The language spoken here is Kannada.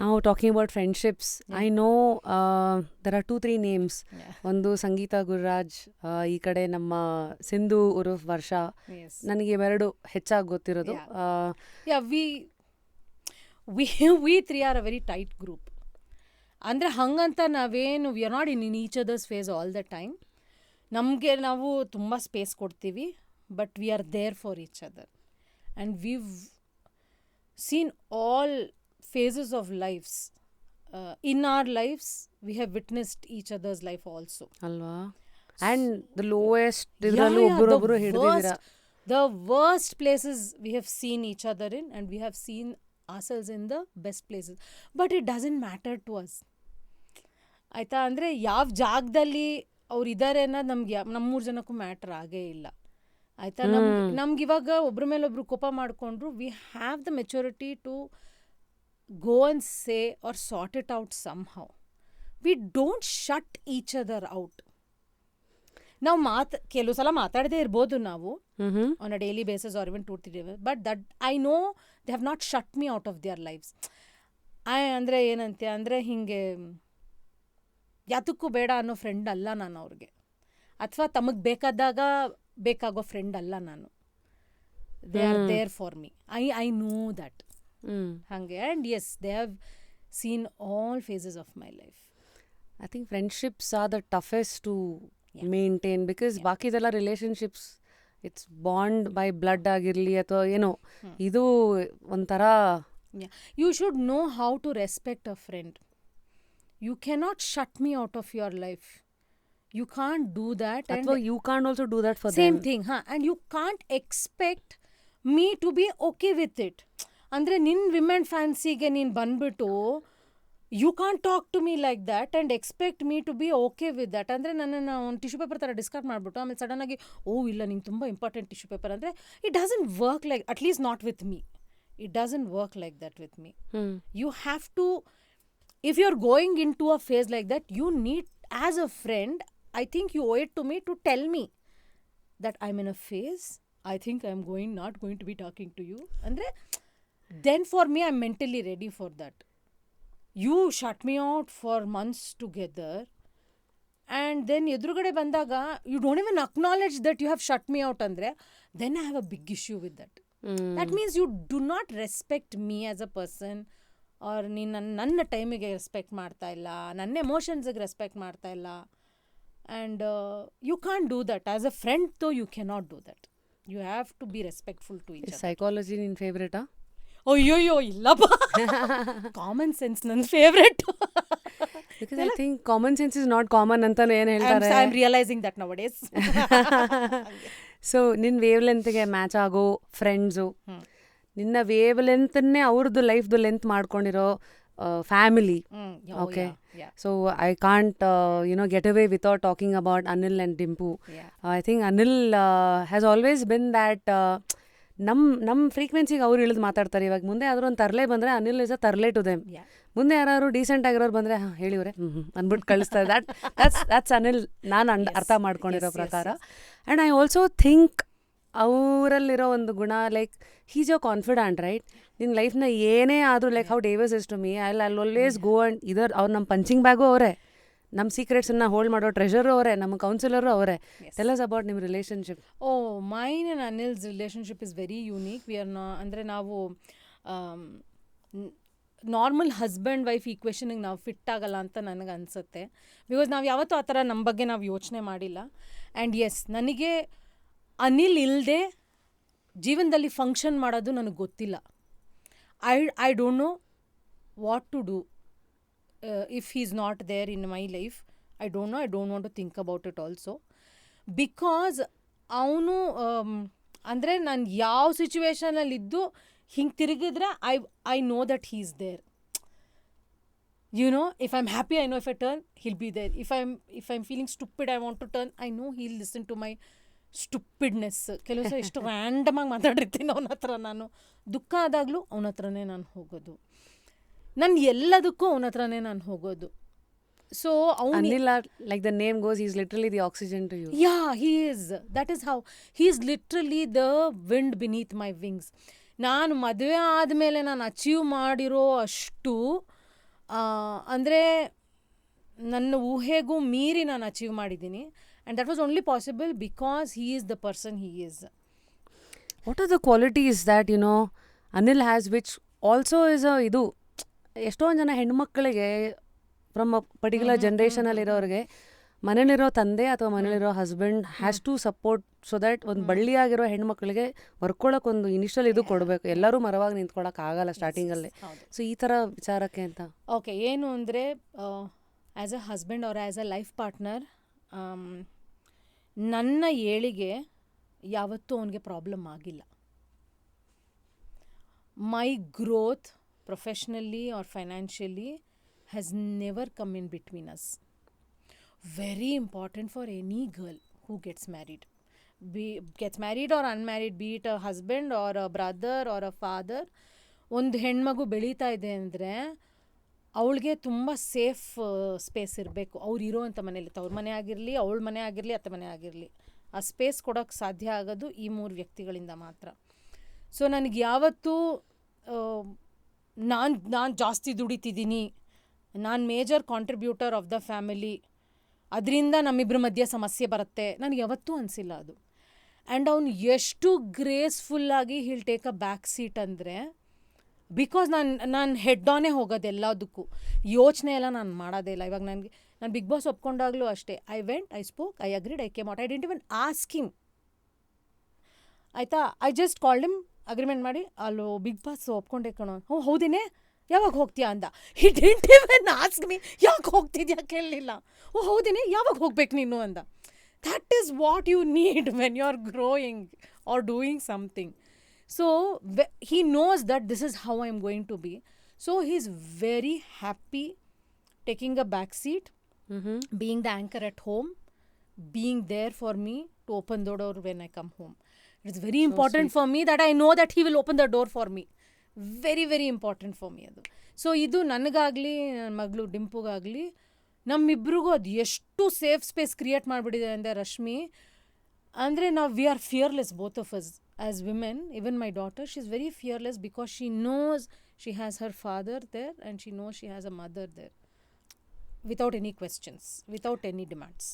ನಾವು talking about friendships, I know there are 2-3 names. ಒಂದು ಸಂಗೀತ ಗುರುರಾಜ್, ಈ ಕಡೆ ನಮ್ಮ ಸಿಂಧು ಉರುಫ್ ವರ್ಷ. ನನಗೆ ಇವೆರಡು ಹೆಚ್ಚಾಗಿ ಗೊತ್ತಿರೋದು. we three are a very tight group. ಅಂದರೆ ಹಂಗಂತ ನಾವೇನು we are not in each others face all the time. ನಮಗೆ ನಾವು ತುಂಬ ಸ್ಪೇಸ್ ಕೊಡ್ತೀವಿ, but we are there for each other. And we've seen all phases of lives. In our lives we have witnessed each other's life also, ಅಲ್ವಾ? and the lowest ಇದ್ರಲ್ಲೂ ಒಬ್ಬರೊಬ್ಬರು ಹಿಡಿದಿದ್ದೀರಾ. the worst places we have seen each other in, and we have seen ourselves in the best places, but it doesn't matter to us. ಆಯಿತಾ? ಅಂದರೆ ಯಾವ ಜಾಗದಲ್ಲಿ ಅವ್ರು ಇದ್ದಾರೆ ಅನ್ನೋದು ನಮ್ಗೆ ನಮ್ಮೂರು ಜನಕ್ಕೂ ಮ್ಯಾಟ್ರ್ ಆಗೇ ಇಲ್ಲ. ಆಯಿತಾ? ನಮ್ಗೆ ಇವಾಗ ಒಬ್ರ ಮೇಲೊಬ್ರು ಕೋಪ ಮಾಡಿಕೊಂಡ್ರು, we have the maturity to go and say or sort it out somehow. We don't shut each other out. ನಾವು ಕೆಲವು ಸಲ ಮಾತಾಡದೇ ಇರ್ಬೋದು ನಾವು on a daily basis or even 2-3 days, but that I know they have not shut me out of their lives. ಅಂದರೆ ಏನಂತೆ ಅಂದರೆ ಹಿಂಗೆ ಯಾತಕ್ಕೂ ಬೇಡ ಅನ್ನೋ ಫ್ರೆಂಡ್ ಅಲ್ಲ ನಾನು ಅವ್ರಿಗೆ, ಅಥವಾ ತಮಗೆ ಬೇಕಾಗೋ ಫ್ರೆಂಡ್ ಅಲ್ಲ ನಾನು. They are there for me. I know that. ಹಾಗೆ and yes, they have seen all phases of my life. I think friendships are the toughest to maintain, because ಬಾಕಿದೆಲ್ಲ relationships it's bond by blood ಆಗಿರಲಿ ಅಥವಾ ಏನೋ, ಇದು ಒಂಥರ. You should know how to respect a friend. You cannot shut me out of your life. You can't do that. And you can't also do that for same them. thing, and you can't expect me to be okay with it. Andre nin women fancy ge nin banbittu, you can't talk to me like that and expect me to be okay with that. Andre nannana on tissue paper ತರ ಡಿಸ್ಕಾರ್ಡ್ ಮಾಡ್ಬಿಟ್ಟು ಆಮೇಲೆ ಸಡನ್ ಆಗಿ ಇಲ್ಲ ನಿಂಗೆ ತುಂಬ ಇಂಪಾರ್ಟೆಂಟ್ ಟಿಶ್ಯೂ ಪೇಪರ್ ಅಂದರೆ, it doesn't work like, at least not with me. It doesn't work like that with me. You have to, if you're going into a phase like that, you need, as a friend, I think you owe it to me to tell me that I'm in a phase. I think I'm not going to be talking to you. Andre, then for me, I'm mentally ready for that. You shut me out for months together, and then ಎದುರುಗಡೆ ಬಂದಾಗ you don't even acknowledge that you have shut me out, andre, then I have a big issue with that. That means you do not respect me as a person, or ನೀನು ನನ್ನ ಟೈಮಿಗೆ ರೆಸ್ಪೆಕ್ಟ್ ಮಾಡ್ತಾ ಇಲ್ಲ, ನನ್ನ ಎಮೋಷನ್ಸಿಗೆ ರೆಸ್ಪೆಕ್ಟ್ ಮಾಡ್ತಾ ಇಲ್ಲ. And you can't do that. As a friend though, you cannot do that. You have to be respectful to each other. Psychology in favorite? ಅಯ್ಯೋ ಇಲ್ಲಪ್ಪ. ಕಾಮನ್ ಸೆನ್ಸ್ ನನ್ನ favourite. Because I think common sense is not common ಅಂತಾನೆ ಏನು ಹೇಳ್ತಾರೆ. I'm realizing that nowadays. So ನಿನ್ನ ವೇವ್ ಲೆಂತ್ಗೆ ಮ್ಯಾಚ್ ಆಗೋ ಫ್ರೆಂಡ್ಸು, ನಿನ್ನ ವೇವ್ ಲೆಂತನ್ನೇ ಅವ್ರದ್ದು ಲೈಫ್ದು ಲೆಂತ್ ಮಾಡ್ಕೊಂಡಿರೋ family. Okay. Yeah. So I can't get away without talking about Anil and Dimpu. I think Anil has always been that ನಮ್ಮ ಫ್ರೀಕ್ವೆನ್ಸಿಗೆ ಅವ್ರು ಇಳಿದು ಮಾತಾಡ್ತಾರೆ. ಇವಾಗ ಮುಂದೆ ಯಾವ್ದಾದ್ರು ಒಂದು ತರಲೆ ಬಂದರೆ ಅನಿಲ್ ಇಸ್ ಅ ತರಲೆ ಟು ದೆಮ್. ಮುಂದೆ ಯಾರು ಡೀಸೆಂಟ್ ಆಗಿರೋರು ಬಂದರೆ ಹೇಳಿವ್ರೆ ಅಂದ್ಬಿಟ್ಟು ಕಳಿಸ್ತಾರೆ. that's ಅನಿಲ್ ನಾನು ಅರ್ಥ ಮಾಡ್ಕೊಂಡಿರೋ ಪ್ರಕಾರ. ಆ್ಯಂಡ್ ಐ ಆಲ್ಸೋ ಥಿಂಕ್ ಅವರಲ್ಲಿರೋ ಒಂದು ಗುಣ, like he's your confident, right? ನಿನ್ನ ಲೈಫ್ನ ಏನೇ ಆದರೂ, like how Davis is to me, I always go and either ಅವ್ರು ನಮ್ಮ ಪಂಚಿಂಗ್ ಬ್ಯಾಗು ಅವರೇ, ನಮ್ಮ ಸೀಕ್ರೆಟ್ಸನ್ನು ಹೋಲ್ಡ್ ಮಾಡೋ ಟ್ರೆಷರು ಅವರೇ, ನಮ್ಮ ಕೌನ್ಸಿಲರು ಅವರೇ. ಟೆಲ್ ಅಸ್ ಅಬೌಟ್ ನಿಮ್ಮ relationship. Mine and Anil's relationship is very unique. We are ಅಂದರೆ ನಾವು ನಾರ್ಮಲ್ ಹಸ್ಬೆಂಡ್ ವೈಫ್ ಈಕ್ವೇಷನಿಗೆ ನಾವು ಫಿಟ್ ಆಗಲ್ಲ ಅಂತ ನನಗೆ ಅನಿಸುತ್ತೆ. ಬಿಕಾಸ್ ನಾವು ಯಾವತ್ತೂ ಆ ಥರ ನಮ್ಮ ಬಗ್ಗೆ ನಾವು ಯೋಚನೆ ಮಾಡಿಲ್ಲ. ಆ್ಯಂಡ್ ಎಸ್, ನನಗೆ ಅನಿಲ್ ಇಲ್ಲದೆ ಜೀವನದಲ್ಲಿ ಫಂಕ್ಷನ್ ಮಾಡೋದು ನನಗೆ ಗೊತ್ತಿಲ್ಲ. I don't know what to do if he's not there in my life. I don't know. I don't want to think about it also. Because ಅವನು ಅಂದರೆ ನಾನು ಯಾವ ಸಿಚುವೇಶನಲ್ಲಿದ್ದು ಹಿಂಗೆ ತಿರುಗಿದ್ರೆ I know that he is there. You know, if I'm happy, I know if I turn, he'll be there. If I'm feeling stupid, I want to turn, I know he'll listen to my stupidness. ಕೆಲವು ಸಲ ಎಷ್ಟು ರ್ಯಾಂಡಮ್ ಆಗಿ ಮಾತಾಡಿರ್ತೀನಿ ಅವನ ಹತ್ರ. ನಾನು ದುಃಖ ಆದಾಗಲೂ ಅವನ ಹತ್ರನೇ ನಾನು ಹೋಗೋದು, ನಾನು ಎಲ್ಲದಕ್ಕೂ ಅವನ ಹತ್ರನೇ ನಾನು ಹೋಗೋದು. So Anil, like the name goes, he's literally the oxygen to you. Yeah, he is. That is how he is literally the wind beneath my wings. ನಾನು ಮದುವೆ ಆದಮೇಲೆ ನಾನು ಅಚೀವ್ ಮಾಡಿರೋ ಅಷ್ಟು ಅಂದರೆ ನನ್ನ ಊಹೆಗೂ ಮೀರಿ ನಾನು ಅಚೀವ್ ಮಾಡಿದ್ದೀನಿ. And that was only possible because he is the person he is. What are the qualities that Anil has which also is ಇದು ಎಷ್ಟೊಂದು ಜನ ಹೆಣ್ಮಕ್ಳಿಗೆ ಫ್ರಮ್ ಅ ಪರ್ಟಿಕ್ಯುಲರ್ ಜನ್ರೇಷನಲ್ಲಿರೋರಿಗೆ ಮನೇಲಿರೋ ತಂದೆ ಅಥವಾ ಮನೇಲಿರೋ husband has to support so that ಒಂದು ಬಳ್ಳಿಯಾಗಿರೋ ಹೆಣ್ಮಕ್ಳಿಗೆ ವರ್ಕೊಳಕ್ಕೆ ಒಂದು ಇನಿಷಿಯಲ್ ಇದು ಕೊಡಬೇಕು. ಎಲ್ಲರೂ ಮರವಾಗಿ ನಿಂತ್ಕೊಳ್ಳೋಕೆ ಆಗಲ್ಲ ಸ್ಟಾರ್ಟಿಂಗಲ್ಲಿ. ಸೊ ಈ ಥರ ವಿಚಾರಕ್ಕೆ ಅಂತ ಓಕೆ, ಏನು ಅಂದರೆ as a husband or as a life partner ನನ್ನ ಏಳಿಗೆ ಯಾವತ್ತೂ ಅವನಿಗೆ ಪ್ರಾಬ್ಲಮ್ ಆಗಿಲ್ಲ. My growth professionally or financially has never come in between us. Very important for any girl who gets married or unmarried, be it a husband or a brother or a father. ಒಂದು ಹೆಣ್ಮಗು ಬೆಳೀತಾ ಇದೆ ಅಂದರೆ ಅವಳಿಗೆ ತುಂಬ ಸೇಫ್ ಸ್ಪೇಸ್ ಇರಬೇಕು. ಅವ್ರು ಇರೋವಂಥ ಮನೇಲಿ, ತವ್ರ ಮನೆ ಆಗಿರಲಿ, ಅವಳ ಮನೆ ಆಗಿರಲಿ, ಅತ್ತೆ ಮನೆ ಆಗಿರಲಿ, ಆ ಸ್ಪೇಸ್ ಕೊಡೋಕ್ಕೆ ಸಾಧ್ಯ ಆಗೋದು ಈ 3 ವ್ಯಕ್ತಿಗಳಿಂದ ಮಾತ್ರ. ಸೊ ನನಗೆ ಯಾವತ್ತೂ ನಾನು ಜಾಸ್ತಿ ದುಡಿತಿದ್ದೀನಿ, ನಾನು major contributor of the family, ಅದರಿಂದ ನಮ್ಮಿಬ್ಬರ ಮಧ್ಯೆ ಸಮಸ್ಯೆ ಬರುತ್ತೆ, ನನಗೆ ಯಾವತ್ತೂ ಅನಿಸಿಲ್ಲ ಅದು. ಆ್ಯಂಡ್ ಅವ್ನು ಎಷ್ಟು ಗ್ರೇಸ್ಫುಲ್ಲಾಗಿ he'll take a back seat ಅಂದರೆ, ಬಿಕಾಸ್ ನಾನು ಹೆಡ್ ಆನೇ ಹೋಗೋದು ಎಲ್ಲದಕ್ಕೂ, ಯೋಚನೆ ಎಲ್ಲ ನಾನು ಮಾಡೋದೇ ಇಲ್ಲ. ಇವಾಗ ನಾನು ಬಿಗ್ ಬಾಸ್ ಒಪ್ಕೊಂಡಾಗಲೂ ಅಷ್ಟೇ, I went, I spoke, I agreed, I came out, I didn't even ask him. ಆಯಿತಾ, I just called him, agreement ಮಾಡಿ ಅಲ್ಲೋ ಬಿಗ್ ಬಾಸ್ ಒಪ್ಕೊಂಡೆ ಕಣೋ, ಹೌದೇನೆ, ಯಾವಾಗ ಹೋಗ್ತೀಯಾ ಅಂದ. He didn't even ask me ಯಾಕೆ ಹೋಗ್ತಿದ್ಯಾ ಕೇಳಲಿಲ್ಲ. ಹೌದೇನೆ, ಯಾವಾಗ ಹೋಗ್ಬೇಕು ನೀನು ಅಂದ. That is what you need when you are growing or doing something. So he knows that this is how I am going to be. So he is very happy taking a back seat, being the anchor at home, being there for me to open the door when I come home. It is very important for me that I know that he will open the door for me. Very very important for me ಅದು. ಸೊ ಇದು ನನಗಾಗಲಿ ನನ್ನ ಮಗಳು ಡಿಂಪುಗಾಗಲಿ ನಮ್ಮಿಬ್ರಿಗೂ ಅದು ಎಷ್ಟು ಸೇಫ್ ಸ್ಪೇಸ್ ಕ್ರಿಯೇಟ್ ಮಾಡಿಬಿಟ್ಟಿದೆ ಅಂದರೆ ರಶ್ಮಿ, ಅಂದರೆ we are fearless both of us as women. Even my daughter, she is very fearless because she knows she has her father there and she knows she has a mother there, without any questions, without any demands.